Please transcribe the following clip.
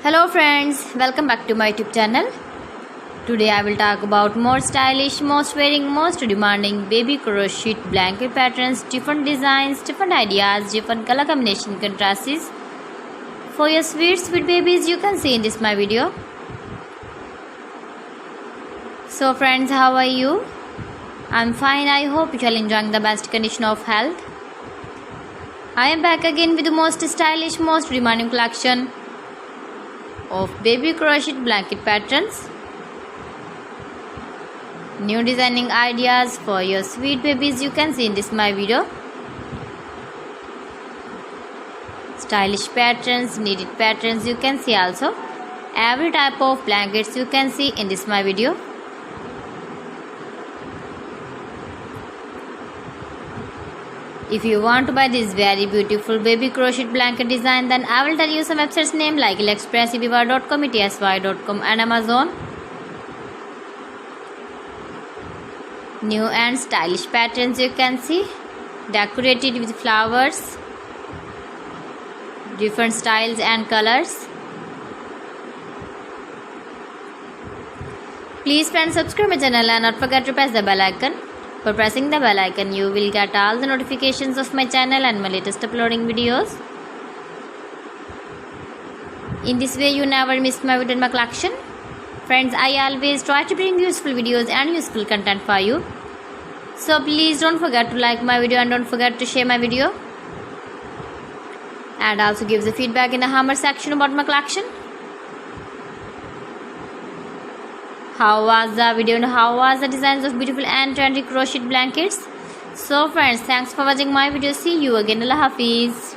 Hello friends, welcome back to my YouTube channel. Today I will talk about more stylish, most wearing, most demanding baby crochet blanket patterns, different designs, different ideas, different color combination contrasts for your sweet babies you can see in this my video. So friends, how are you? I'm fine. I hope you are enjoying the best condition of health. I am back again with the most stylish, most demanding collection of baby crochet blanket patterns. New designing ideas for your sweet babies you can see in this my video. Stylish patterns, needed patterns you can see also. Every type of blankets you can see in this my video. If you want to buy this very beautiful baby crochet blanket design, then I will tell you some websites name like AliExpress, eBay.com, ETSY.com and Amazon. New and stylish patterns you can see, decorated with flowers, different styles and colors. Please friends, subscribe my channel and not forget to press the bell icon. For pressing the bell icon, you will get all the notifications of my channel and my latest uploading videos. In this way, you never miss my video in my collection. Friends, I always try to bring useful videos and useful content for you. So please don't forget to like my video and don't forget to share my video. And also give the feedback in the comment section about my collection. How was the video and how was the designs of beautiful and trendy crochet blankets? So friends, thanks for watching my video. See you again. Allah Hafiz.